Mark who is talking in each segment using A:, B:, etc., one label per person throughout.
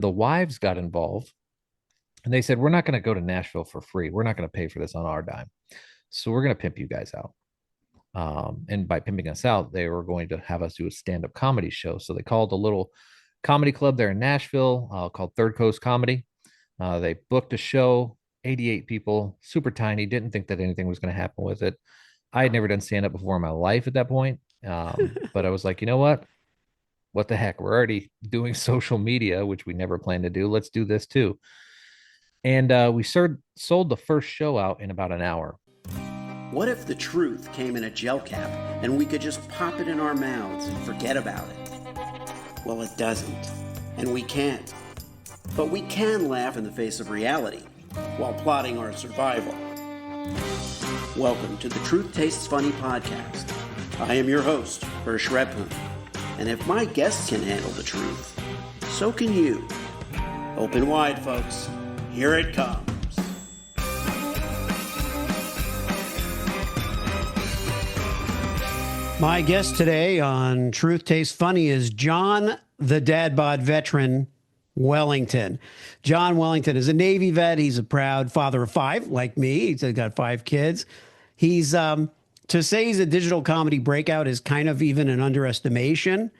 A: the wives got involved and they said, we're not going to go to Nashville for free. We're not going to pay for this on our dime. So we're going to pimp you guys out. And by pimping us out, they were going to have us do a stand-up comedy show. So they called a little comedy club there in Nashville called Third Coast Comedy. They booked a show, 88 people, super tiny. Didn't think that anything was going to happen with it. I had never done stand-up before in my life at that point. But I was like, you know what? What the heck? We're already doing social media, which we never planned to do. Let's do this too. And we sold the first show out in about an hour.
B: What if the truth came in a gel cap and we could just pop it in our mouths and forget about it? Well, it doesn't, and we can't. But we can laugh in the face of reality while plotting our survival. Welcome to the Truth Tastes Funny podcast. I am your host, Hirsch Redpoon, and if my guests can handle the truth, so can you. Open wide, folks. Here it comes. My guest today on Truth Tastes Funny is John, the Dadbod Veteran, Wellington. John Wellington is a Navy vet. He's a proud father of five, like me. He's got 5 kids. He's, to say he's a digital comedy breakout is kind of even an underestimation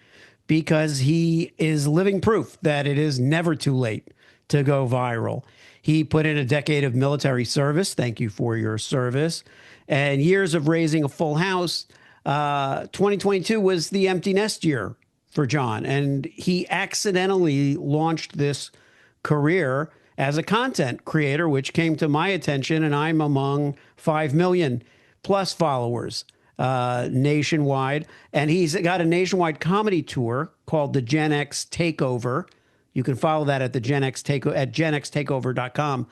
B: because he is living proof that it is never too late to go viral. He put in a decade of military service. Thank you for your service. And years of raising a full house. 2022 was the empty nest year for John, and he accidentally launched this career as a content creator, which came to my attention, and I'm among 5 million plus followers nationwide. And he's got a nationwide comedy tour called the GenX Takeover. You can follow that at the GenX Takeover at genxtakeover.com.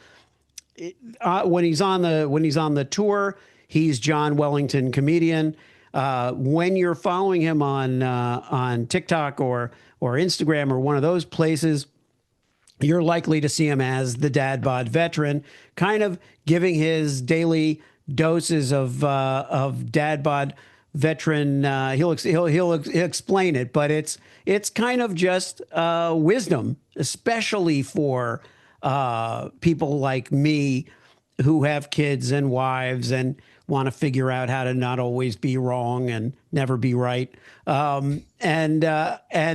B: When he's on the tour, he's John Wellington, comedian. When you're following him on TikTok or Instagram or one of those places, you're likely to see him as the Dadbod Veteran, kind of giving his daily doses of Dadbod Veteran. He'll explain it, but it's kind of just wisdom, especially for people like me who have kids and wives and want to figure out how to not always be wrong and never be right. And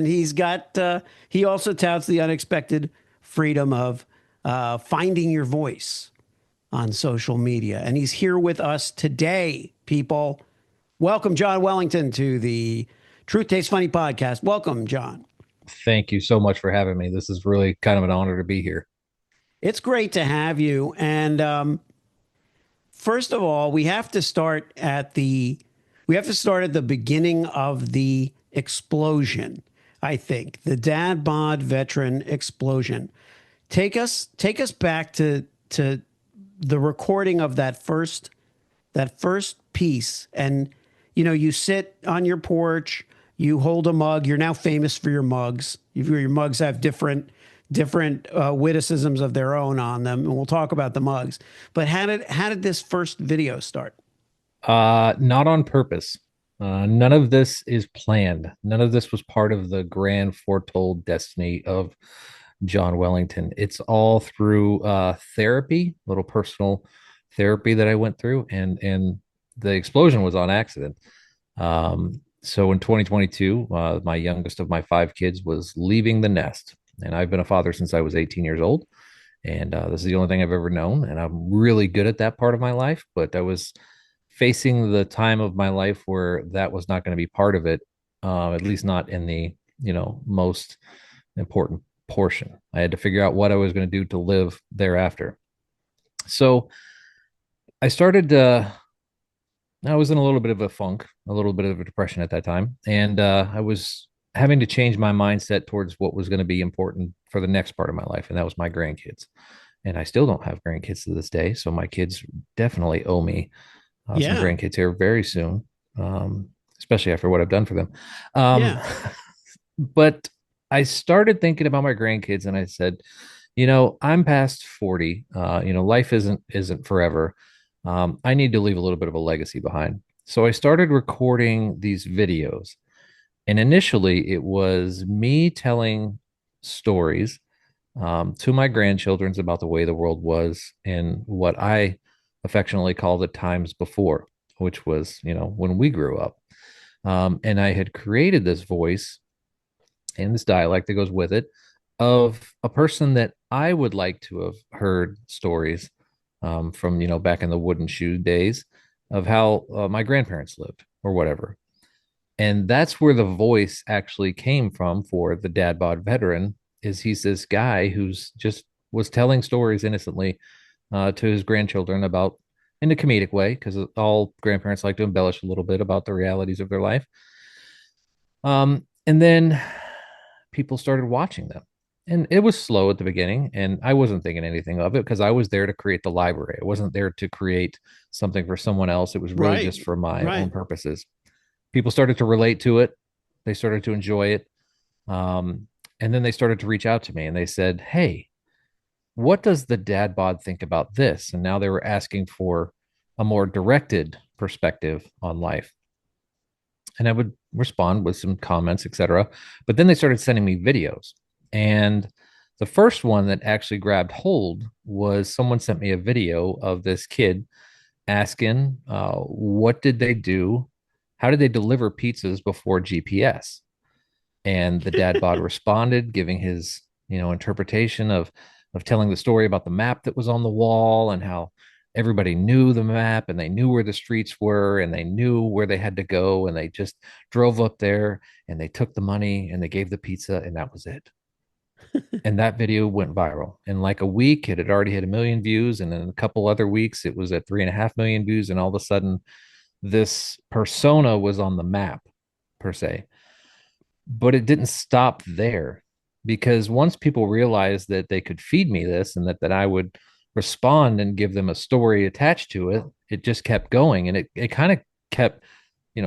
B: he's got, he also touts the unexpected freedom of finding your voice on social media. And he's here with us today, people. Welcome, John Wellington, to the Truth Tastes Funny podcast. Welcome, John.
A: Thank you so much for having me. This is really kind of an honor to be here.
B: It's great to have you. And first of all, we have to start at the beginning of the explosion. I think the Dadbod Veteran explosion. Take us back to the recording of that first piece, and you sit on your porch, you hold a mug. You're now famous for your mugs. Your mugs have different witticisms of their own on them, and we'll talk about the mugs. But how did this first video start?
A: Not on purpose. None of this is planned. None of this was part of the grand foretold destiny of John Wellington. It's all through therapy, little personal therapy that I went through, and the explosion was on accident. So in 2022, my youngest of my 5 kids was leaving the nest. And I've been a father since I was 18 years old. And this is the only thing I've ever known. And I'm really good at that part of my life. But I was facing the time of my life where that was not going to be part of it, at least not in the, most important portion. I had to figure out what I was going to do to live thereafter. So I I was in a little bit of a funk, a little bit of a depression at that time. And I was having to change my mindset towards what was going to be important for the next part of my life. And that was my grandkids. And I still don't have grandkids to this day. So my kids definitely owe me some grandkids here very soon, especially after what I've done for them. But I started thinking about my grandkids and I said, I'm past 40. Life isn't forever. I need to leave a little bit of a legacy behind. So I started recording these videos. And initially, it was me telling stories to my grandchildren's about the way the world was and what I affectionately call the times before, which was, when we grew up. And I had created this voice and this dialect that goes with it of a person that I would like to have heard stories from, back in the wooden shoe days of how my grandparents lived or whatever. And that's where the voice actually came from for the Dadbod Veteran. Is he's this guy who's just was telling stories innocently to his grandchildren about in a comedic way, because all grandparents like to embellish a little bit about the realities of their life. And then people started watching them. And it was slow at the beginning, and I wasn't thinking anything of it because I was there to create the library. I wasn't there to create something for someone else. It was really
B: Right.
A: just for my own
B: Right.
A: purposes. People started to relate to it. They started to enjoy it. And then they started to reach out to me and they said, "Hey, what does the dad bod think about this?" And now they were asking for a more directed perspective on life. And I would respond with some comments, etc. But then they started sending me videos. And the first one that actually grabbed hold was someone sent me a video of this kid asking, what did they do? How did they deliver pizzas before GPS? And the dad bod responded, giving his, interpretation of telling the story about the map that was on the wall and how everybody knew the map and they knew where the streets were and they knew where they had to go and they just drove up there and they took the money and they gave the pizza and that was it. And that video went viral. In like a week, it had already hit 1 million views, and in a couple other weeks, it was at 3.5 million views. And all of a sudden, this persona was on the map, per se. But it didn't stop there, because once people realized that they could feed me this and that I would respond and give them a story attached to it, it just kept going. And it kind of kept,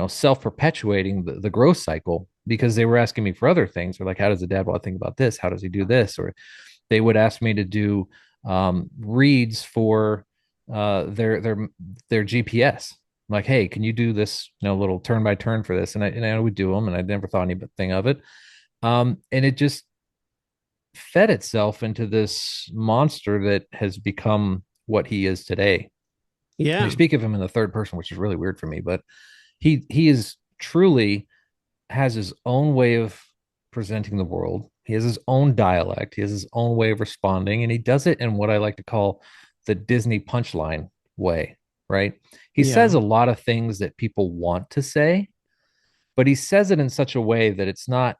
A: self perpetuating the growth cycle, because they were asking me for other things. Or like, how does the dad bod think about this? How does he do this? Or they would ask me to do reads for their GPS. I'm like, hey, can you do this, little turn by turn for this? And I would do them, and I never thought anything of it. And it just fed itself into this monster that has become what he is today. And I
B: Yeah.
A: speak of him in the third person, which is really weird for me, but he is truly has his own way of presenting the world. He has his own dialect. He has his own way of responding, and he does it in what I like to call the Disney punchline way, right? He says
B: Yeah.
A: a lot of things that people want to say, but he says it in such a way that it's not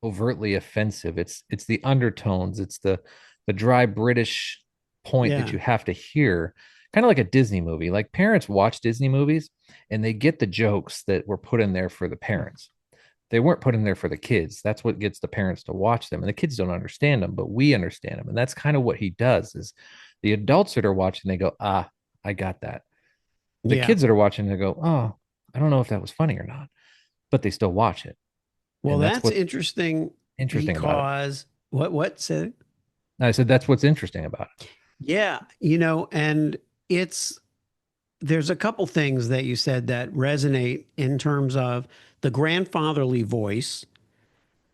A: overtly offensive. It's the undertones, it's the dry British point that
B: Yeah.
A: you have to hear, kind of like a Disney movie. Like parents watch Disney movies and they get the jokes that were put in there for the parents. They weren't put in there for the kids. That's what gets the parents to watch them. And the kids don't understand them, but we understand them. And that's kind of what he does is the adults that are watching, they go, ah, I got that. The
B: Yeah.
A: kids that are watching, they go, oh, I don't know if that was funny or not, but they still watch it.
B: Well,
A: And that's
B: that's
A: what's
B: interesting
A: interesting about it.
B: because what said?
A: I said, that's what's interesting about it.
B: Yeah, and it's there's a couple things that you said that resonate in terms of the grandfatherly voice.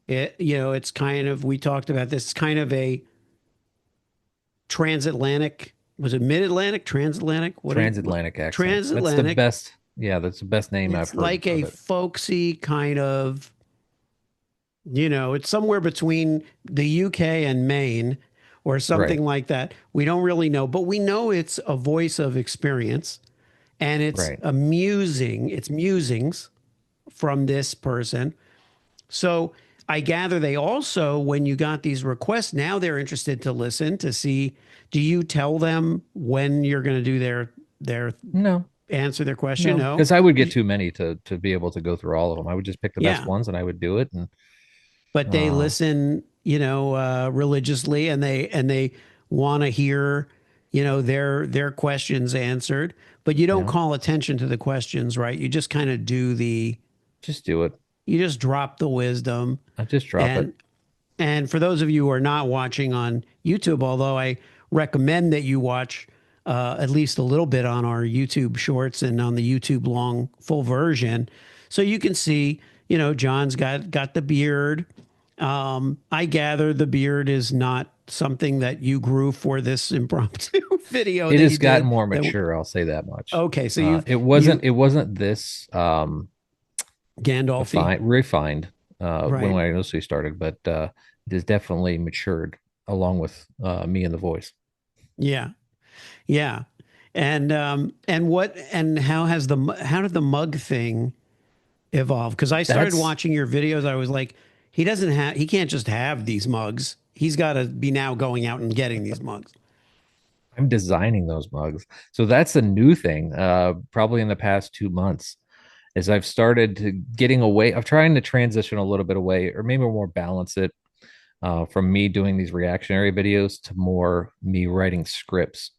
B: It's kind of we talked about this. It's kind of a transatlantic. Was it mid-Atlantic, transatlantic? What
A: Transatlantic accent. That's the
B: transatlantic?
A: best. Yeah, that's the best name I've
B: It's
A: heard
B: like a
A: of it.
B: folksy kind of, it's somewhere between the UK and Maine or
A: Right,
B: something like that. We don't really know, but we know it's a voice of experience and
A: right.
B: it's musings from this person. So I gather they also, when you got these requests, now they're interested to listen to see, do you tell them when you're going to do their
A: No,
B: answer their question?
A: no,
B: No.
A: because I would get too many to be able to go through all of them. I would just pick the best
B: Yeah.
A: ones and I would do it. And
B: But they
A: uh,
B: listen, religiously, and they want to hear, their questions answered. But you don't
A: yeah,
B: call attention to the questions, right? You just kind of
A: just do it.
B: you just drop the wisdom.
A: I just drop it.
B: And and for those of you who are not watching on YouTube, although I recommend that you watch at least a little bit on our YouTube shorts and on the YouTube long full version, so you can see, John's got the beard. I gather the beard is not something that you grew for this impromptu video
A: It
B: that
A: has
B: you
A: gotten
B: did?
A: more
B: That
A: mature, I'll say that much.
B: okay, so
A: It
B: you
A: wasn't this
B: Gandolfi,
A: refined when
B: right?
A: I initially started, but it has definitely matured along with me and the voice.
B: Yeah, yeah. And how did the mug thing evolve? Because I started
A: That's
B: watching your videos, I was like, he can't just have these mugs. He's got to be now going out and getting these mugs.
A: I'm designing those mugs. So that's a new thing, probably in the past 2 months, is I've started to getting away. I'm trying to transition a little bit away, or maybe more balance it from me doing these reactionary videos to more me writing scripts.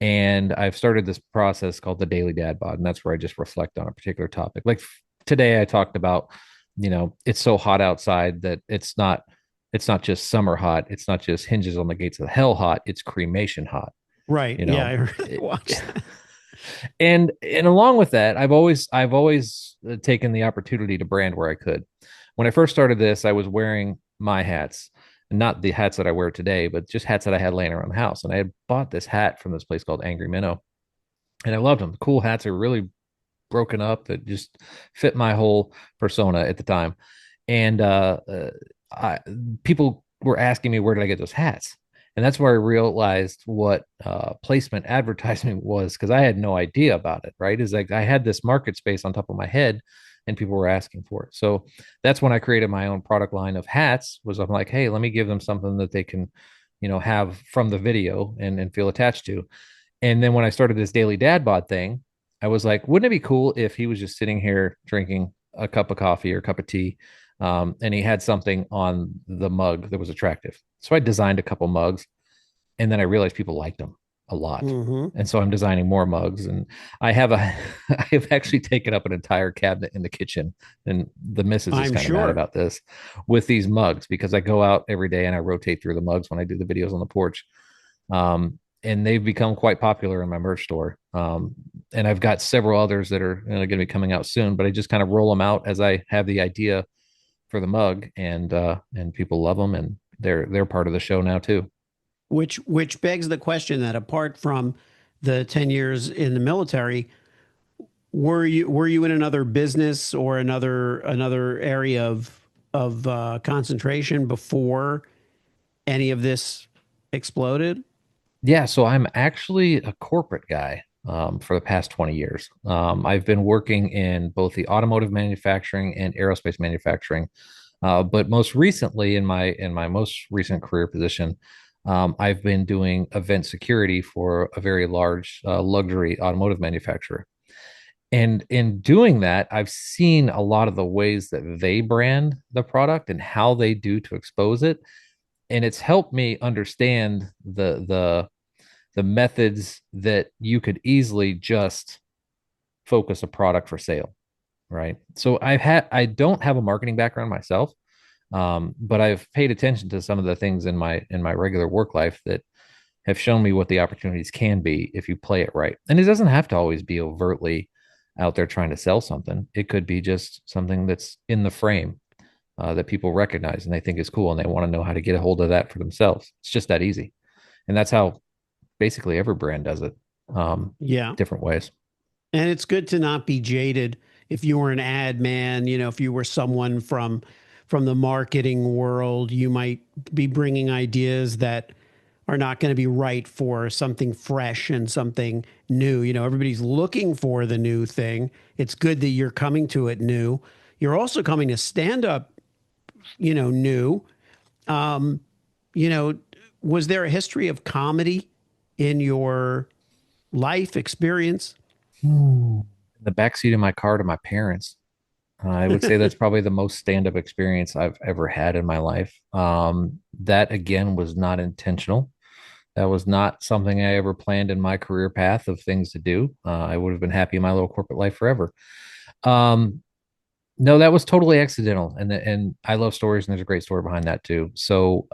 A: And I've started this process called the Daily Dad Bod, and that's where I just reflect on a particular topic. Like today, I talked about, it's so hot outside that it's not just summer hot. It's not just hinges on the gates of hell hot. It's cremation hot.
B: Right.
A: You
B: Yeah,
A: know,
B: I
A: it,
B: watched that.
A: and along with that, I've always taken the opportunity to brand where I could. When I first started this, I was wearing my hats, not the hats that I wear today, but just hats that I had laying around the house. And I had bought this hat from this place called Angry Minnow, and I loved them. The cool hats are really broken up that just fit my whole persona at the time. And I, people were asking me where did I get those hats, and that's where I realized what placement advertising was, because I had no idea about it. Right, is like I had this market space on top of my head, and people were asking for it. So that's when I created my own product line of hats. Was I'm like, hey, let me give them something that they can, have from the video and feel attached to. And then when I started this daily dad bod thing, I was like, wouldn't it be cool if he was just sitting here drinking a cup of coffee or a cup of tea, and he had something on the mug that was attractive? So I designed a couple mugs, and then I realized people liked them a lot.
B: Hmm.
A: And so I'm designing more mugs, and I have a, I have actually taken up an entire cabinet in the kitchen, and the missus is
B: I'm
A: kind of mad
B: sure.
A: about this with these mugs because I go out every day and I rotate through the mugs when I do the videos on the porch. And they've become quite popular in my merch store. And I've got several others that are going to be coming out soon, but I just kind of roll them out as I have the idea for the mug, and people love them, and they're part of the show now too.
B: Which begs the question that apart from the 10 years in the military, were you in another business or another area of concentration before any of this exploded?
A: Yeah, so I'm actually a corporate guy for the past 20 years. I've been working in both the automotive manufacturing and aerospace manufacturing, but most recently in my most recent career position, I've been doing event security for a very large luxury automotive manufacturer. And in doing that, I've seen a lot of the ways that they brand the product and how they do to expose it, and it's helped me understand the methods that you could easily just focus a product for sale, right? So I don't have a marketing background myself, but I've paid attention to some of the things in my regular work life that have shown me what the opportunities can be if you play it right. And it doesn't have to always be overtly out there trying to sell something. It could be just something that's in the frame that people recognize and they think is cool, and they want to know how to get a hold of that for themselves. It's just that easy, and that's how basically every brand does it,
B: Yeah.
A: different ways.
B: And it's good to not be jaded. If you were an ad man, if you were someone from the marketing world, you might be bringing ideas that are not going to be right for something fresh and something new. Everybody's looking for the new thing. It's good that you're coming to it new. You're also coming to stand up, new. Um, you know, was there a history of comedy in your life experience?
A: In the backseat of my car to my parents. I would say that's probably the most stand-up experience I've ever had in my life. That again was not intentional. That was not something I ever planned in my career path of things to do. I would have been happy in my little corporate life forever. Um, no, that was totally accidental, and I love stories, and there's a great story behind that too. So,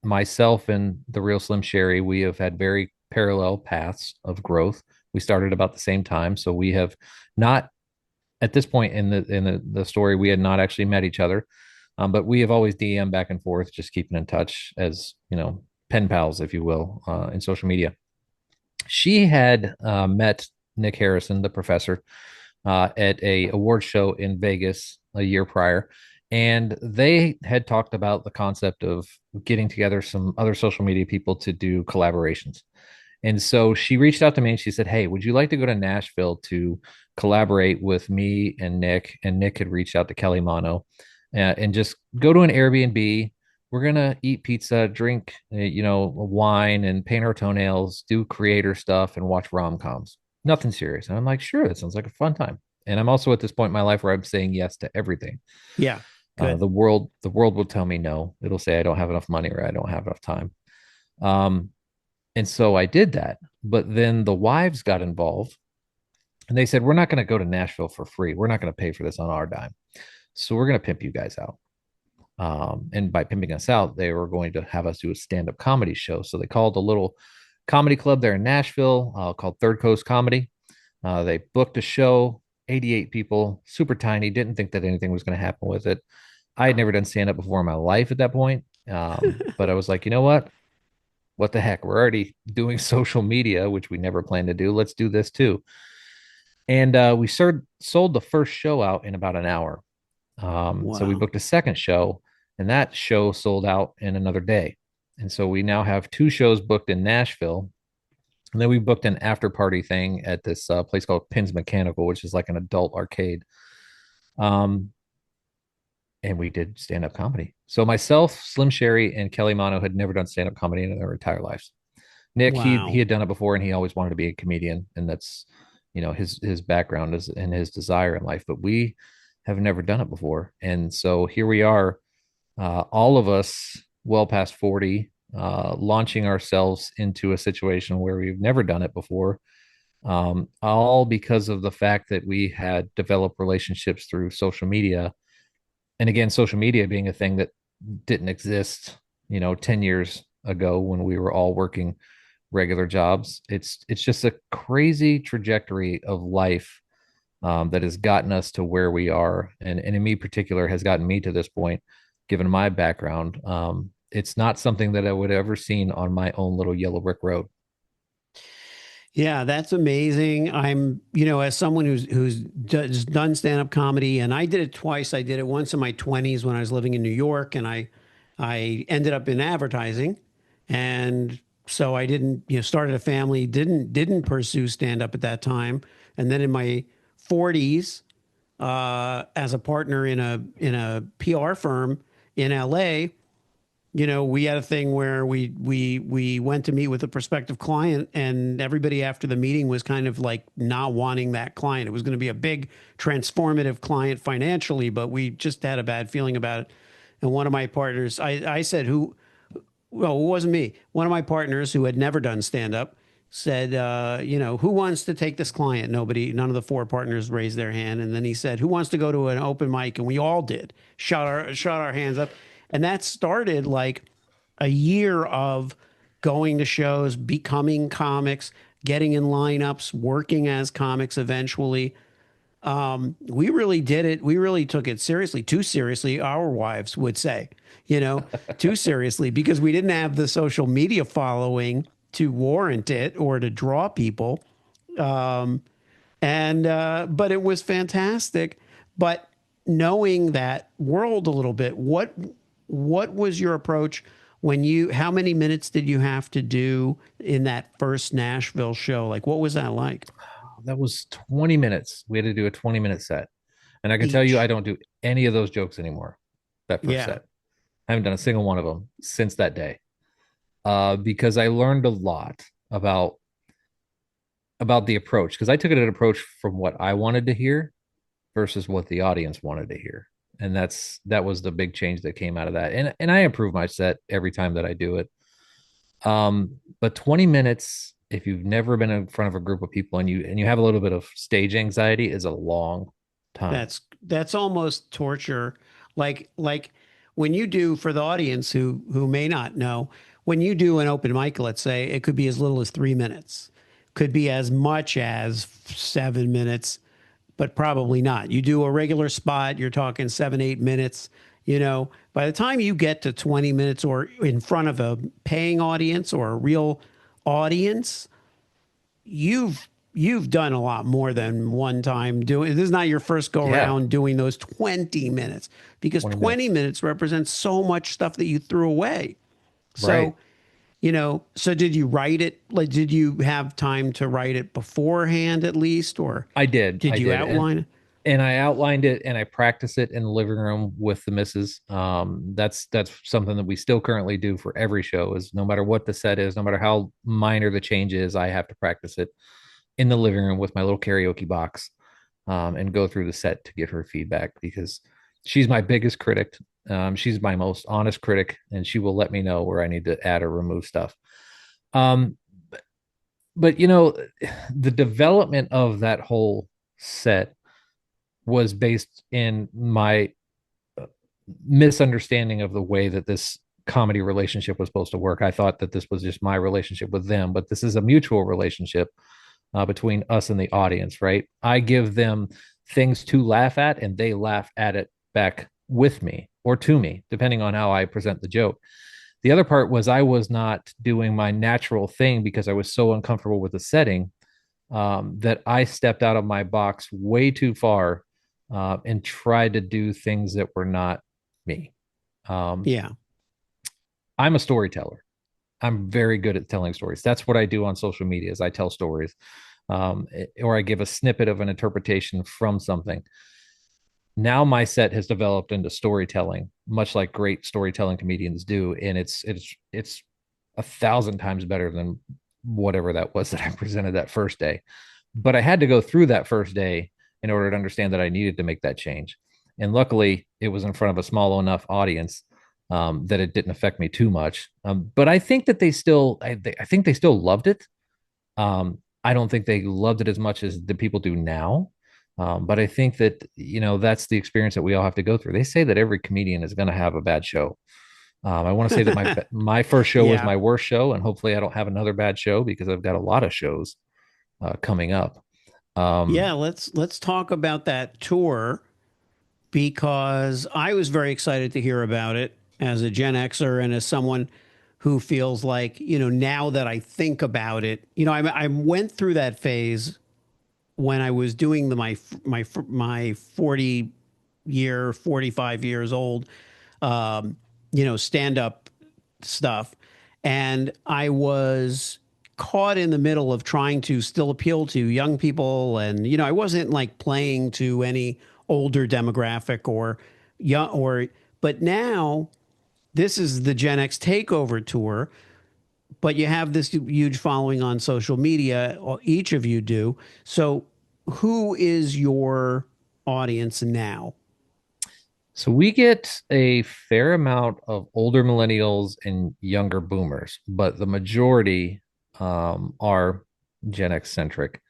A: myself and the real Slim Sherry, we have had very parallel paths of growth. We started about the same time, so we have not at this point in the story we had not actually met each other. But we have always DM back and forth, just keeping in touch as, pen pals, if you will, in social media. She had met Nick Harrison, the professor, at a award show in Vegas a year prior, and they had talked about the concept of getting together some other social media people to do collaborations. And so she reached out to me and she said, "Hey, would you like to go to Nashville to collaborate with me and Nick?" And Nick had reached out to Kelly Mono, and just go to an Airbnb. We're gonna eat pizza, drink, wine, and paint our toenails, do creator stuff, and watch rom coms. Nothing serious. And I'm like, sure, that sounds like a fun time. And I'm also at this point in my life where I'm saying yes to everything.
B: Yeah. Good.
A: The world will tell me no. It'll say I don't have enough money or I don't have enough time. Um, and so I did that. But then the wives got involved and they said, we're not going to go to Nashville for free. We're not going to pay for this on our dime. So we're going to pimp you guys out. And by pimping us out, they were going to have us do a stand up comedy show. So they called a little comedy club there in Nashville called Third Coast Comedy. They booked a show, 88 people, super tiny, didn't think that anything was going to happen with it. I had never done stand up before in my life at that point. But I was like, you know what? What the heck? We're already doing social media, which we never planned to do. Let's do this too. And we sold the first show out in about an hour. So we
B: Wow.
A: booked a second show, and that show sold out in another day. And so we now have two shows booked in Nashville. And then we booked an after party thing at this place called Pins Mechanical, which is like an adult arcade. Um, and we did stand up comedy. So myself, Slim Sherry, and Kelly Mono had never done stand up comedy in their entire lives. Nick, he
B: Wow.
A: had done it before, and he always wanted to be a comedian, and that's his background is and his desire in life. But we have never done it before, and so here we are, all of us well past 40, launching ourselves into a situation where we've never done it before. All because of the fact that we had developed relationships through social media, and again, social media being a thing that didn't exist, 10 years ago when we were all working regular jobs. It's just a crazy trajectory of life that has gotten us to where we are, and in me particular has gotten me to this point, given my background. It's not something that I would have ever seen on my own little yellow brick road.
B: Yeah, that's amazing. As someone who's done stand-up comedy, and I did it twice. I did it once in my 20s when I was living in New York, and I ended up in advertising, and so I didn't, started a family, didn't pursue stand-up at that time, and then in my 40s, as a partner in a PR firm in LA, we had a thing where we went to meet with a prospective client, and everybody after the meeting was kind of like not wanting that client. It was going to be a big transformative client financially, but we just had a bad feeling about it. And one of my partners, I said, well, it wasn't me. One of my partners who had never done stand up said, who wants to take this client? None of the four partners raised their hand. And then he said, who wants to go to an open mic? And we all did, shot our hands up. And that started like a year of going to shows, becoming comics, getting in lineups, working as comics eventually. We really did it. We really took it seriously, too seriously, our wives would say, too seriously, because we didn't have the social media following to warrant it or to draw people. But it was fantastic. But knowing that world a little bit, what was your approach how many minutes did you have to do in that first Nashville show? Like, what was that like?
A: That was 20 minutes. We had to do a 20-minute set. And I can tell you, I
B: Each.
A: don't do any of those jokes anymore. That first
B: Yeah.
A: set. I haven't done a single one of them since that day. Because I learned a lot about the approach. Because I took an approach from what I wanted to hear versus what the audience wanted to hear. And that was the big change that came out of that. And I improve my set every time that I do it. But 20 minutes, if you've never been in front of a group of people and you have a little bit of stage anxiety, is a long time.
B: That's almost torture. Like when you do, for the audience who may not know, when you do an open mic, let's say, it could be as little as 3 minutes, could be as much as 7 minutes, but probably not. You do a regular spot, you're talking 7, 8 minutes. By the time you get to 20 minutes or in front of a paying audience or a real audience, you've done a lot more than one time doing. This is not your first go
A: Yeah,
B: around doing those 20 minutes, because
A: 20
B: 20
A: minutes.
B: minutes represents so much stuff that you threw away.
A: Right.
B: So, so did you write it? Like, did you have time to write it beforehand at least, or
A: I did.
B: did
A: I
B: you
A: did.
B: outline it?
A: And I outlined it and I practice it in the living room with the missus. That's something that we still currently do for every show. Is no matter what the set is, no matter how minor the change is, I have to practice it in the living room with my little karaoke box, and go through the set to get her feedback because she's my biggest critic. She's my most honest critic, and she will let me know where I need to add or remove stuff. Um, but the development of that whole set was based in my misunderstanding of the way that this comedy relationship was supposed to work. I thought that this was just my relationship with them, but this is a mutual relationship between us and the audience, right? I give them things to laugh at, and they laugh at it back with me or to me, depending on how I present the joke. The other part was I was not doing my natural thing because I was so uncomfortable with the setting, that I stepped out of my box way too far, and tried to do things that were not me. Um,
B: Yeah.
A: I'm a storyteller. I'm very good at telling stories. That's what I do on social media is I tell stories, or I give a snippet of an interpretation from something. Now my set has developed into storytelling, much like great storytelling comedians do, and it's 1,000 times better than whatever that was that I presented that first day. But I had to go through that first day in order to understand that I needed to make that change. And luckily, it was in front of a small enough audience, that it didn't affect me too much. But I think that I think they still loved it. I don't think they loved it as much as the people do now. But I think that that's the experience that we all have to go through. They say that every comedian is going to have a bad show. I want to say that my first show was
B: Yeah.
A: my worst show, and hopefully I don't have another bad show because I've got a lot of shows coming up. Um,
B: Yeah, let's talk about that tour, because I was very excited to hear about it as a Gen Xer and as someone who feels like, now that I think about it, I went through that phase when I was doing my 45 years old, stand up stuff. And I was caught in the middle of trying to still appeal to young people. And, I wasn't like playing to any older demographic or young but now this is the Gen X Takeover Tour, but you have this huge following on social media. Each of you do. So who is your audience now?
A: so we get a fair amount of older millennials and younger boomers, but the majority are Gen X centric,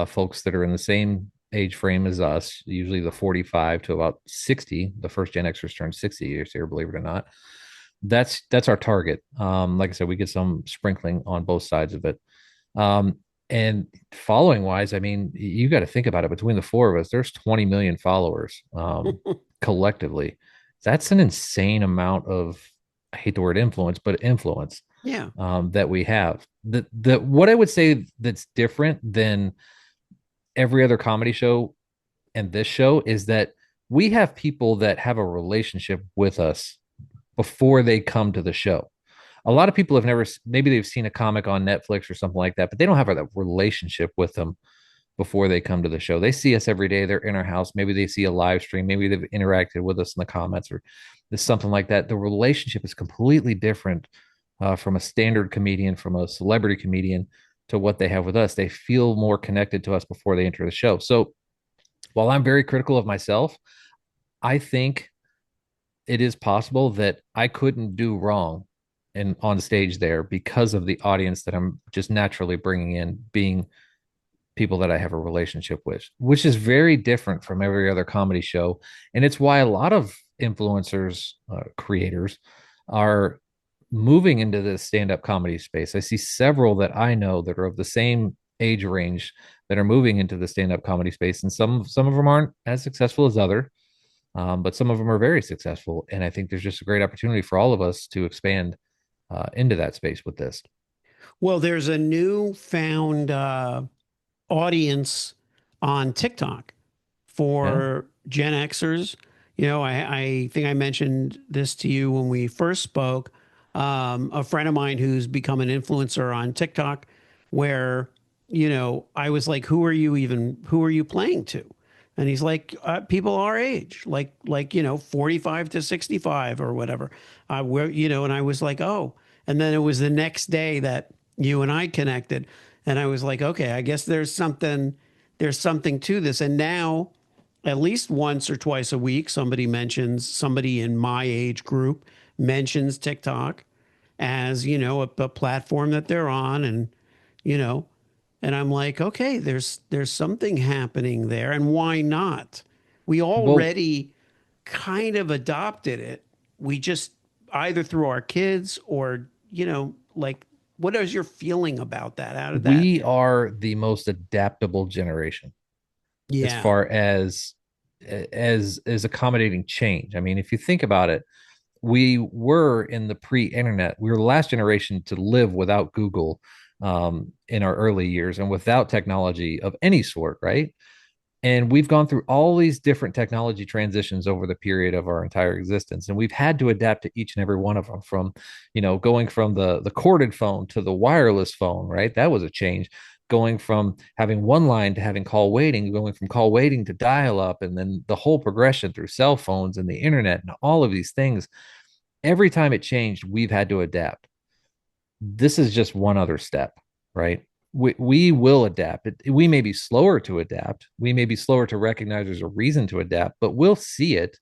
A: folks that are in the same age frame as us, usually the 45 to about 60. The first Gen Xers turned 60 years here, believe it or not. That's our target. Like I said, we get some sprinkling on both sides of it. Um, and following wise, I mean, you got to think about it. Between the four of us, there's 20 million followers, collectively. That's an insane amount of, I hate the word influence, but influence,
B: Yeah.
A: that we have. The what I would say that's different than every other comedy show and this show is that we have people that have a relationship with us before they come to the show. A lot of people have never, maybe they've seen a comic on Netflix or something like that, but they don't have a relationship with them before they come to the show. They see us every day. They're in our house. Maybe they see a live stream. Maybe they've interacted with us in the comments or something like that. The relationship is completely different, from a standard comedian, from a celebrity comedian, to what they have with us. They feel more connected to us before they enter the show. So while I'm very critical of myself, I think it is possible that I couldn't do wrong and on stage there because of the audience that I'm just naturally bringing in, being people that I have a relationship with, which is very different from every other comedy show. And it's why a lot of influencers, creators, are moving into the stand up comedy space. I see several that I know that are of the same age range that are moving into the stand up comedy space, and some of them aren't as successful as other. but some of them are very successful. And I think there's just a great opportunity for all of us to expand into that space with this.
B: Well, there's a new found audience on TikTok
A: Yeah.
B: for Gen Xers. I think I mentioned this to you when we first spoke. A friend of mine who's become an influencer on TikTok, where, I was like, who are you playing to? And he's like, people our age, like, 45 to 65 or whatever. And I was like, oh, and then it was the next day that you and I connected. And I was like, okay, I guess there's something to this. And now, at least once or twice a week, somebody in my age group mentions TikTok as, a platform that they're on. You know, and I'm like, okay, there's something happening there. And why not? We
A: Well,
B: already kind of adopted it. We just either through our kids or, like, what is your feeling about that? How did that?
A: we are the most adaptable generation as
B: Yeah.
A: far as accommodating change. I mean, if you think about it, we were in the pre-internet. We were the last generation to live without Google in our early years and without technology of any sort, right? And we've gone through all these different technology transitions over the period of our entire existence, and we've had to adapt to each and every one of them, from going from the corded phone to the wireless phone, right? That was a change. Going from having one line to having call waiting, going from call waiting to dial up, and then the whole progression through cell phones and the internet and all of these things. Every time it changed, we've had to adapt. This is just one other step, right? We will adapt. We may be slower to adapt. We may be slower to recognize there's a reason to adapt, but we'll see it.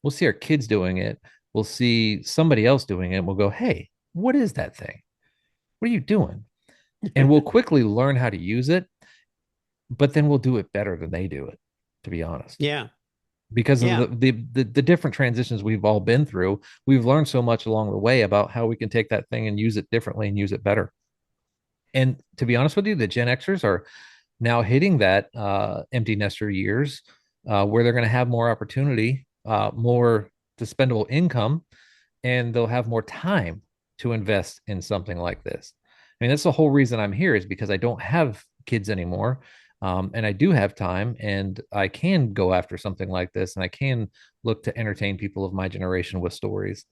A: We'll see our kids doing it. We'll see somebody else doing it. And we'll go, hey, what is that thing? What are you doing? And we'll quickly learn how to use it, but then we'll do it better than they do it, to be honest.
B: Yeah.
A: Because of
B: Yeah.
A: the different transitions we've all been through, we've learned so much along the way about how we can take that thing and use it differently and use it better. And to be honest with you, the Gen Xers are now hitting that empty nester years, where they're going to have more opportunity, more dispendable income, and they'll have more time to invest in something like this. I mean, that's the whole reason I'm here, is because I don't have kids anymore. And I do have time, and I can go after something like this, and I can look to entertain people of my generation with stories.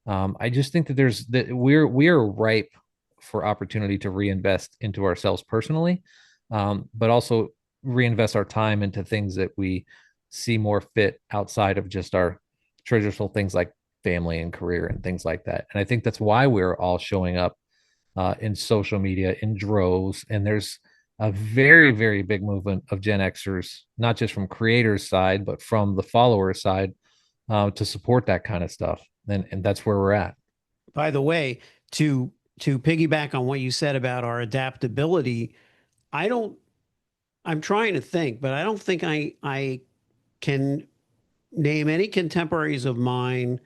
A: I just think that we are ripe for opportunity to reinvest into ourselves personally, but also reinvest our time into things that we see more fit outside of just our traditional things like family and career and things like that. And I think that's why we're all showing up in social media in droves. And there's a very, very big movement of Gen Xers, not just from creators' side, but from the followers' side, to support that kind of stuff. And that's where we're at.
B: By the way, to to piggyback on what you said about our adaptability, I don't I'm trying to think, but I don't think I can name any contemporaries of mine,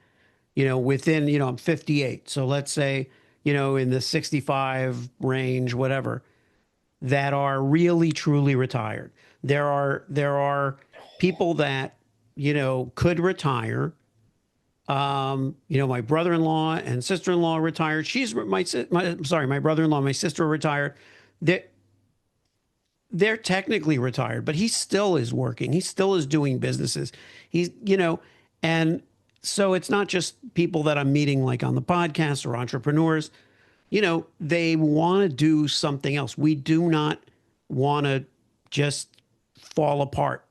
B: within, I'm 58. So let's say, in the 65 range, whatever, that are really truly retired. There are people that, could retire. My brother-in-law and sister-in-law retired. My brother-in-law, and my sister are retired. They they're technically retired, but he still is working. He still is doing businesses. And so it's not just people that I'm meeting like on the podcast or entrepreneurs. They want to do something else. We do not want to just fall apart.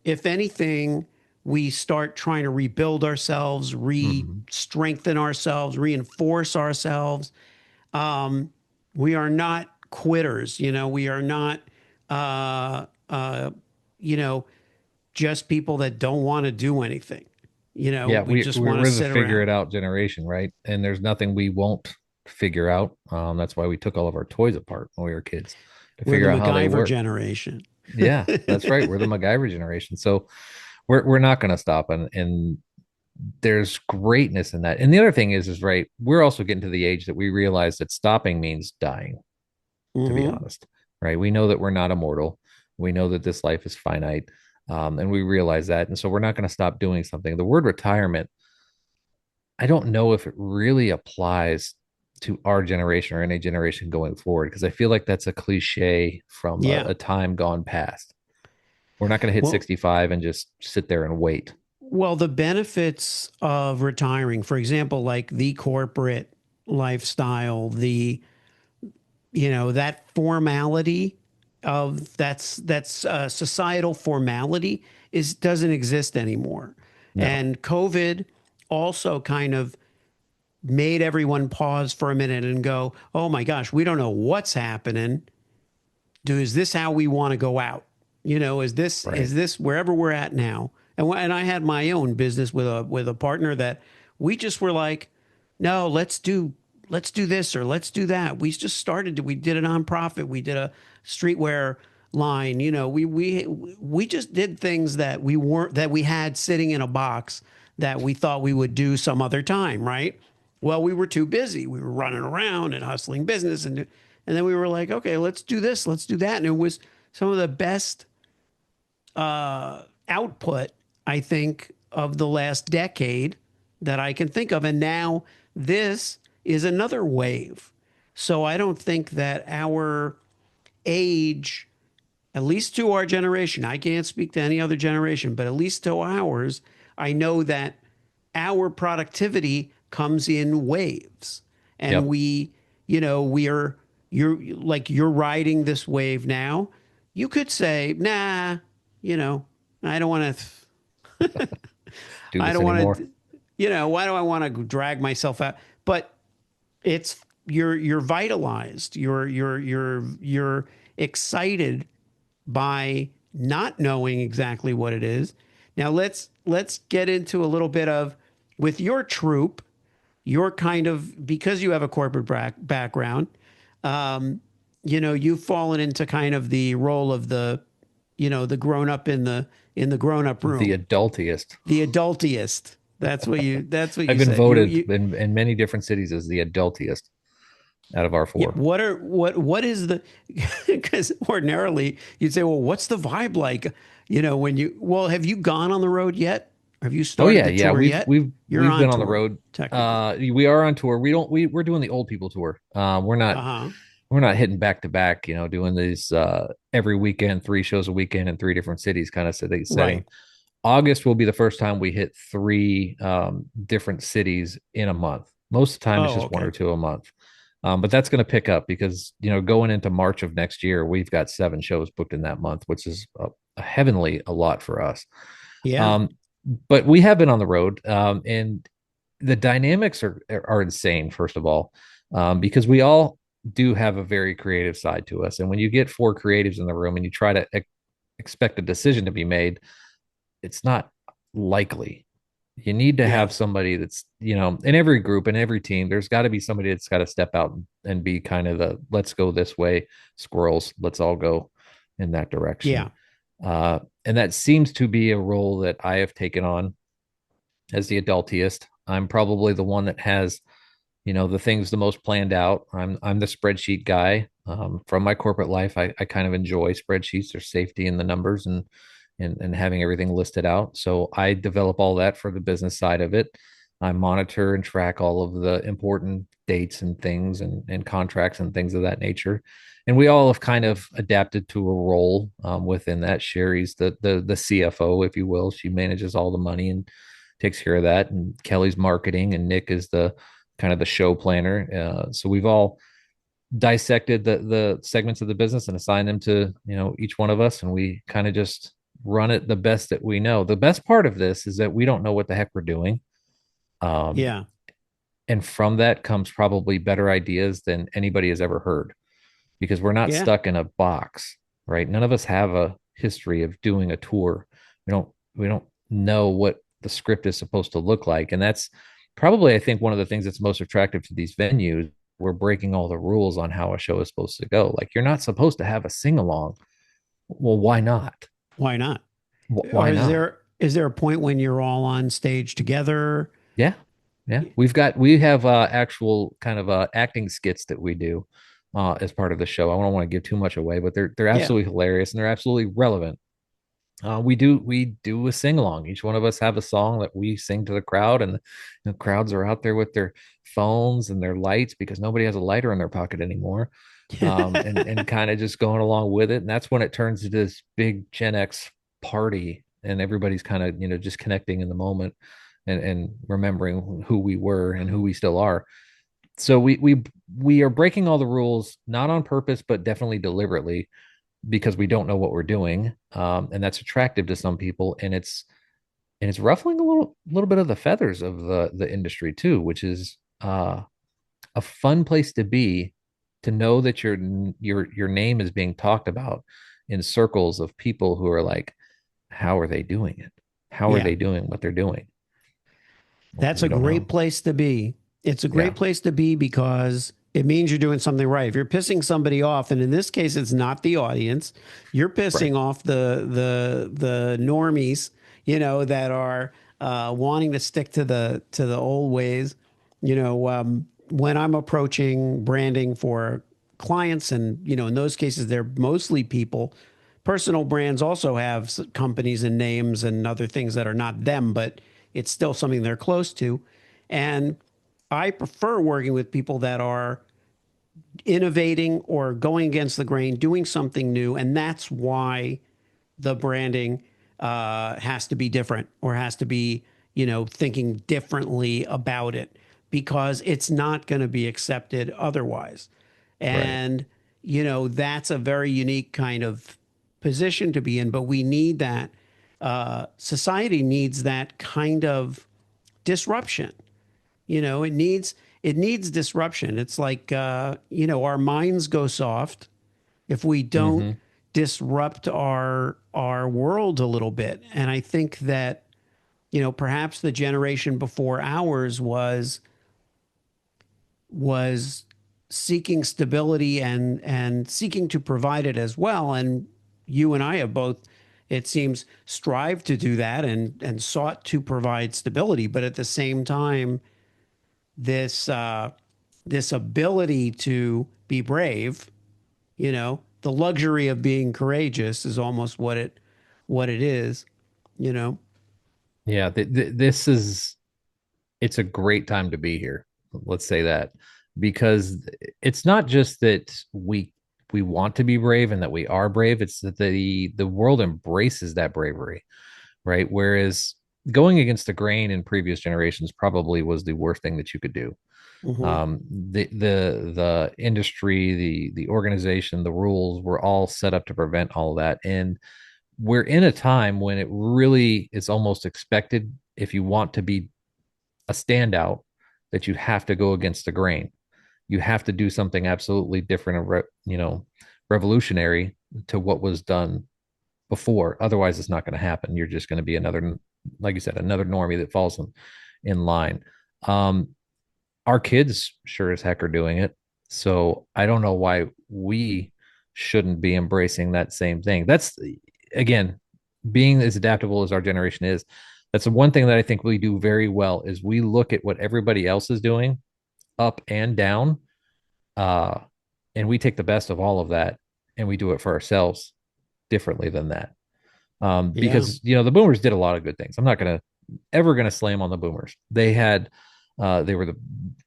B: If anything, we start trying to rebuild ourselves,
A: Mhm.
B: re-strengthen ourselves, reinforce ourselves. We are not quitters. We are not, uh, uh, you know, just people that don't want to do anything.
A: Yeah,
B: We
A: we
B: just
A: we're,
B: want to
A: we're the
B: sit
A: figure it
B: around.
A: out generation, right? And there's nothing we won't figure out. That's why we took all of our toys apart when we were kids, to
B: We're the
A: figure out how they
B: MacGyver
A: work.
B: generation.
A: Yeah, that's right. We're the MacGyver generation. So we're not going to stop. And there's greatness in that. And the other thing is right, we're also getting to the age that we realize that stopping means dying, to be
B: Hmm.
A: honest. Right? We know that we're not immortal. We know that this life is finite. And we realize that. And so we're not going to stop doing something. The word retirement, I don't know if it really applies to our generation or any generation going forward, because I feel like that's a cliche from
B: Yeah.
A: a time gone past. We're not going to hit
B: Well,
A: 65 and just sit there and wait.
B: well, the benefits of retiring, for example, like the corporate lifestyle, that formality of that's societal formality is doesn't exist anymore.
A: No,
B: And COVID also kind of made everyone pause for a minute and go, "Oh my gosh, we don't know what's happening. Is this how we want to go out?
A: right.
B: Is this wherever we're at now?" And I had my own business with a partner that we just were like, "No, let's do this or let's do that." We did a nonprofit, we did a streetwear line. We just did things that we had sitting in a box that we thought we would do some other time, right? Well, we were too busy. We were running around and hustling business, and then we were like, okay, let's do this, let's do that. And it was some of the best output, I think, of the last decade that I can think of. And now this is another wave. So I don't think that our age, at least to our generation, I can't speak to any other generation, but at least to ours, I know that our productivity comes in waves. And
A: Yep.
B: you're riding this wave now. You could say, nah, you know, I don't want to,
A: Do
B: I
A: this
B: don't want
A: anymore.
B: to, why do I want to drag myself out? But you're vitalized. You're excited by not knowing exactly what it is. Now let's get into a little bit of with your troop. You're kind of because you have a corporate background. Um, you've fallen into kind of the role of the grown up in the grown up
A: The
B: room,
A: adultiest.
B: the adultiest. That's what
A: I've
B: you
A: been
B: said. You
A: voted
B: you
A: in many different cities as the adultiest out of our
B: Yeah,
A: four.
B: what is the because ordinarily you'd say, well, what's the vibe like? Have you gone on the road yet? Have you
A: Oh
B: started
A: yeah,
B: the
A: yeah.
B: tour yet? You're
A: We've
B: on
A: been on the
B: tour,
A: road.
B: technically.
A: We are on tour. We're doing the old people tour.
B: Uh-huh.
A: We're not hitting back to back, doing these every weekend, 3 shows a weekend in 3 different cities kind of setting.
B: Right.
A: August will be the first time we hit three different cities in a month. Most of the time it's
B: Oh,
A: just one or
B: okay.
A: two a month. But that's going to pick up because, going into March of next year, we've got 7 shows booked in that month, which is a heavenly a lot for us.
B: Yeah.
A: Um, but we have been on the road, and the dynamics are insane. First of all, because we all do have a very creative side to us, and when you get 4 creatives in the room and you try to expect a decision to be made, it's not likely. You need to
B: Yeah.
A: have somebody that's, in every group, in every team, there's got to be somebody that's got to step out and be kind of the let's go this way, squirrels, let's all go in that direction.
B: Yeah.
A: And that seems to be a role that I have taken on as the adultiest. I'm probably the one that has, the things the most planned out. I'm the spreadsheet guy. From my corporate life, I kind of enjoy spreadsheets. There's safety in the numbers and having everything listed out. So I develop all that for the business side of it. I monitor and track all of the important dates and things and contracts and things of that nature. And we all have kind of adapted to a role within that. Sherry's the CFO, if you will. She manages all the money and takes care of that. And Kelly's marketing, and Nick is the kind of the show planner. So we've all dissected the segments of the business and assigned them to each one of us, and we kind of just run it the best that we know. The best part of this is that we don't know what the heck we're doing, um,
B: Yeah.
A: and from that comes probably better ideas than anybody has ever heard, because we're not
B: Yeah.
A: stuck in a box, right? None of us have a history of doing a tour. We don't know what the script is supposed to look like, and that's probably, I think, one of the things that's most attractive to these venues. We're breaking all the rules on how a show is supposed to go. Like, you're not supposed to have a sing along. Well, why not?
B: Why not? Or
A: Why
B: is
A: not?
B: there a point when you're all on stage together?
A: Yeah. Yeah. We have actual kind of acting skits that we do as part of the show. I don't want to give too much away, but they're
B: Yeah.
A: absolutely hilarious and they're absolutely relevant. We do a sing along. Each one of us have a song that we sing to the crowd, and the crowds are out there with their phones and their lights because nobody has a lighter in their pocket anymore, and kind of just going along with it. And that's when it turns into this big Gen X party, and everybody's kind of just connecting in the moment and remembering who we were and who we still are. So we are breaking all the rules, not on purpose, but definitely deliberately because we don't know what we're doing, and that's attractive to some people, and it's ruffling a little bit of the feathers of the industry too, which is a fun place to be, to know that your name is being talked about in circles of people who are like, how are they doing it? How are
B: Yeah.
A: they doing what they're doing?
B: That's
A: We
B: a
A: don't
B: great
A: know.
B: place to be. It's a
A: Yeah,
B: great place to be because it means you're doing something right. If you're pissing somebody off, and in this case, it's not the audience, you're
A: right,
B: pissing off the normies, that are wanting to stick to the old ways. When I'm approaching branding for clients, and in those cases, they're mostly people. Personal brands also have companies and names and other things that are not them, but it's still something they're close to. And I prefer working with people that are innovating or going against the grain, doing something new. And that's why the branding has to be different, or has to be, thinking differently about it, because it's not going to be accepted otherwise.
A: right.
B: And, that's a very unique kind of position to be in, but we need that. Society needs that kind of disruption. It needs disruption. It's like, our minds go soft if we don't
A: Hmm.
B: disrupt our world a little bit. And I think that, perhaps the generation before ours was seeking stability and seeking to provide it as well. And you and I have both, it seems, strived to do that and sought to provide stability. But at the same time, this ability to be brave, the luxury of being courageous is almost what it is, you know.
A: Yeah, this is it's a great time to be here. Let's say that, because it's not just that we want to be brave and that we are brave. It's that the world embraces that bravery, right? Whereas going against the grain in previous generations probably was the worst thing that you could do.
B: Hmm.
A: The industry, the organization, the rules were all set up to prevent all of that, and we're in a time when it really is almost expected, if you want to be a standout, that you have to go against the grain. You have to do something absolutely different and revolutionary to what was done before. Otherwise, it's not going to happen. You're just going to be another, like you said, another normie that falls in line. Um, our kids sure as heck are doing it. So I don't know why we shouldn't be embracing that same thing. That's, again, being as adaptable as our generation is. That's the one thing that I think we do very well is we look at what everybody else is doing, up and down, uh, and we take the best of all of that and we do it for ourselves differently than that.
B: Yeah.
A: Because the boomers did a lot of good things. I'm not gonna ever gonna slam on the boomers. They were the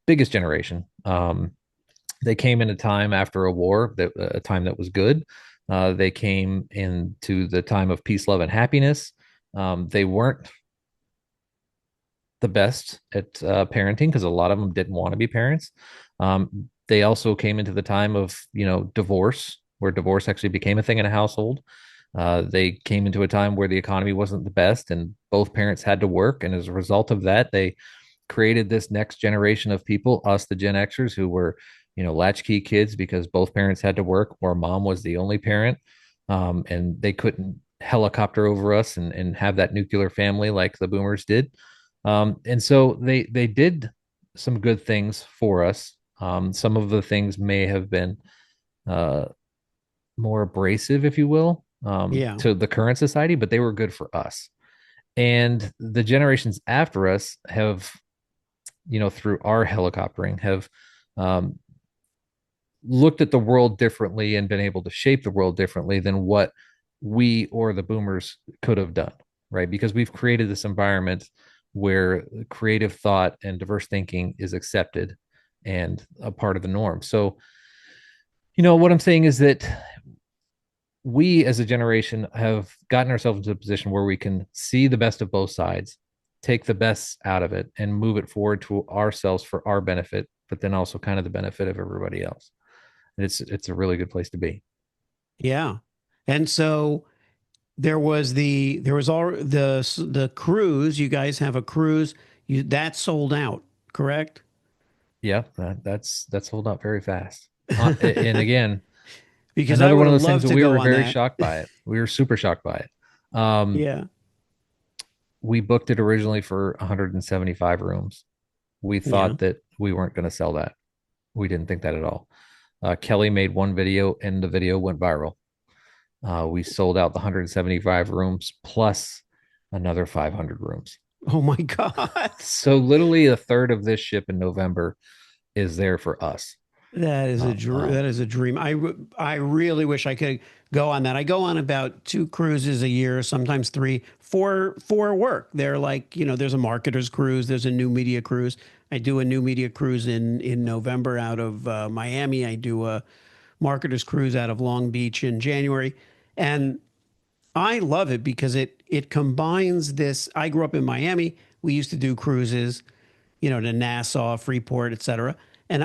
A: biggest generation. They came in a time after a war, that a time that was good. They came into the time of peace, love, and happiness. They weren't the best at parenting because a lot of them didn't want to be parents. They also came into the time of divorce, where divorce actually became a thing in a household. They came into a time where the economy wasn't the best, and both parents had to work. And as a result of that, they created this next generation of people, us, the Gen Xers, who were latchkey kids because both parents had to work, or mom was the only parent, and they couldn't helicopter over us and have that nuclear family like the boomers did. And so they did some good things for us. Some of the things may have been uh, more abrasive, if you will,
B: Yeah.
A: to the current society, but they were good for us. And the generations after us have, through our helicoptering, have um, looked at the world differently and been able to shape the world differently than what we or the boomers could have done, right? Because we've created this environment where creative thought and diverse thinking is accepted and a part of the norm. So, what I'm saying is that we as a generation have gotten ourselves into a position where we can see the best of both sides, take the best out of it, and move it forward to ourselves for our benefit, but then also kind of the benefit of everybody else. And it's a really good place to be.
B: Yeah. And so there was all the cruise. You guys have a cruise. That sold out, correct?
A: Yeah, that's sold out very fast. And again,
B: Because I
A: another
B: would
A: one of
B: have
A: those things
B: loved
A: that
B: to
A: we
B: go
A: were
B: on
A: very
B: that.
A: shocked by it. We were super shocked by it.
B: Yeah.
A: We booked it originally for 175 rooms. We
B: Yeah.
A: thought that we weren't going to sell that. We didn't think that at all. Kelly made one video and the video went viral. We sold out the 175 rooms plus another 500 rooms.
B: Oh my God.
A: So literally a third of this ship in November is there for us.
B: That is a dream. I really wish I could go on that. I go on about two cruises a year, sometimes three, for work. They're like, there's a marketer's cruise, there's a new media cruise. I do a new media cruise in November out of Miami. I do a marketer's cruise out of Long Beach in January, and I love it because it combines this. I grew up in Miami. We used to do cruises, to Nassau, Freeport, etc. And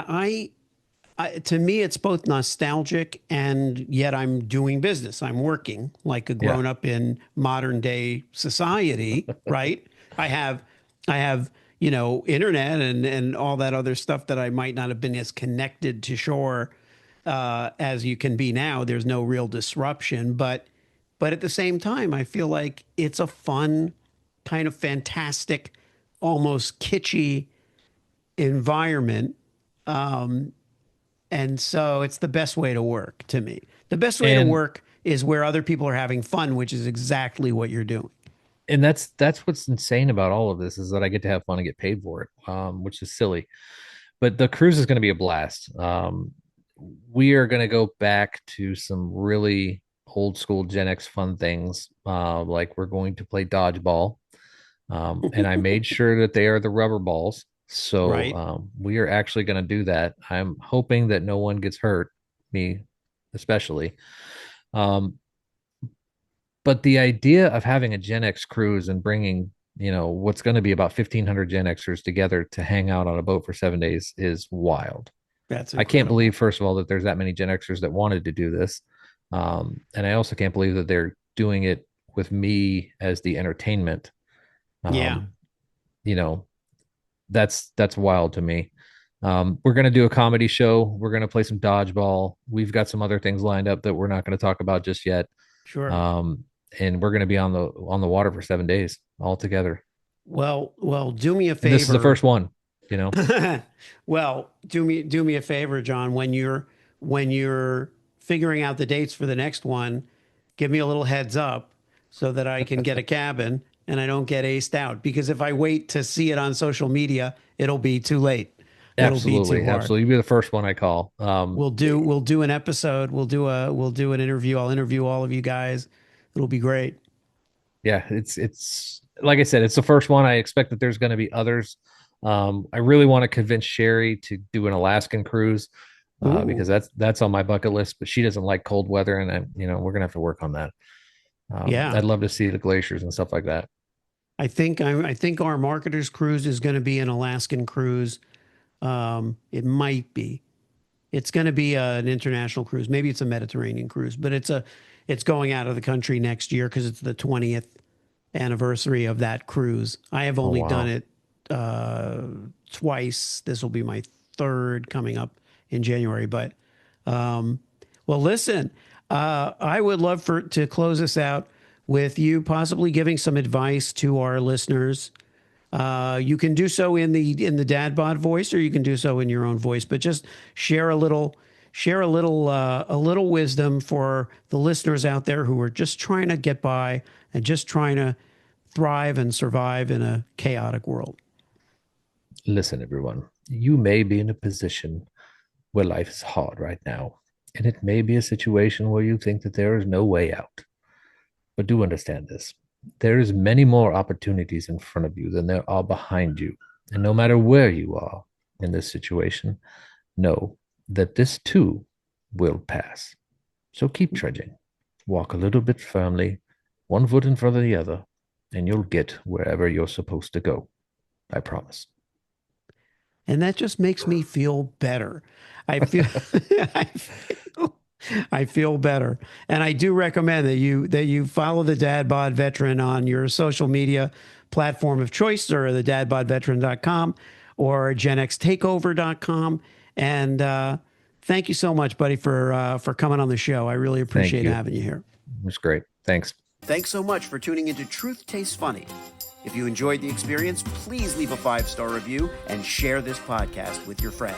B: to me, it's both nostalgic and yet I'm doing business. I'm working like a
A: Yeah.
B: grown up in modern day society, right? I have, I have, internet and all that other stuff that I might not have been as connected to shore as you can be now. There's no real disruption, but at the same time, I feel like it's a fun, kind of fantastic, almost kitschy environment. And so it's the best way to work to me. The best way to
A: And
B: work is where other people are having fun, which is exactly what you're doing.
A: and that's what's insane about all of this is that I get to have fun and get paid for it, which is silly. But the cruise is going to be a blast. We are going to go back to some really old school Gen X fun things. Like we're going to play dodgeball. And I made sure that they are the rubber balls. So
B: Right?
A: we are actually going to do that. I'm hoping that no one gets hurt, me especially. Um, but the idea of having a Gen X cruise and bringing, what's going to be about 1,500 Gen Xers together to hang out on a boat for 7 days is wild.
B: That's
A: I can't believe,
B: incredible.
A: first of all, that there's that many Gen Xers that wanted to do this. And I also can't believe that they're doing it with me as the entertainment.
B: Yeah,
A: Um, you know, that's wild to me. We're gonna do a comedy show. We're gonna play some dodgeball. We've got some other things lined up that we're not going to talk about just yet.
B: sure.
A: Um, and we're gonna be on the water for 7 days all together.
B: Well, do me a
A: And this is the
B: favor.
A: first one. You know,
B: Well, do me a favor, John. When you're figuring out the dates for the next one, give me a little heads up so that I can get a cabin and I don't get aced out. Because if I wait to see it on social media, it'll be too late. It'll be too
A: absolutely,
B: hard.
A: absolutely. You'll be the first one I call.
B: We'll do an episode. We'll do an interview. I'll interview all of you guys. It'll be great.
A: Yeah, it's like I said, it's the first one. I expect that there's going to be others. I really want to convince Sherry to do an Alaskan cruise because
B: Ooh,
A: that's on my bucket list, but she doesn't like cold weather, and we're gonna have to work on that.
B: yeah.
A: I'd love to see the glaciers and stuff like that.
B: I think our marketers cruise is going to be an Alaskan cruise. It might be. It's going to be an international cruise. Maybe it's a Mediterranean cruise, but it's going out of the country next year because it's the 20th anniversary of that cruise. I have
A: Oh
B: only done
A: wow.
B: it uh, twice. This will be my third coming up in January. But well, listen, I would love for to close this out with you possibly giving some advice to our listeners. You can do so in the dad bod voice, or you can do so in your own voice. But just share a little wisdom for the listeners out there who are just trying to get by and just trying to thrive and survive in a chaotic world.
A: Listen, everyone, you may be in a position where life is hard right now, and it may be a situation where you think that there is no way out. But do understand this. There is many more opportunities in front of you than there are behind you. And no matter where you are in this situation, know that this too will pass. So keep trudging. Walk a little bit firmly, one foot in front of the other, and you'll get wherever you're supposed to go. I promise.
B: And that just makes me feel better. I feel, I feel, I feel better. And I do recommend that you follow the Dadbod Veteran on your social media platform of choice, or the dadbodveteran.com or genxtakeover.com. And thank you so much, buddy, for coming on the show. I really
A: Thank
B: appreciate
A: you.
B: having you here.
A: It was great. Thanks.
B: Thanks so much for tuning into Truth Tastes Funny. If you enjoyed the experience, please leave a 5-star review and share this podcast with your friends.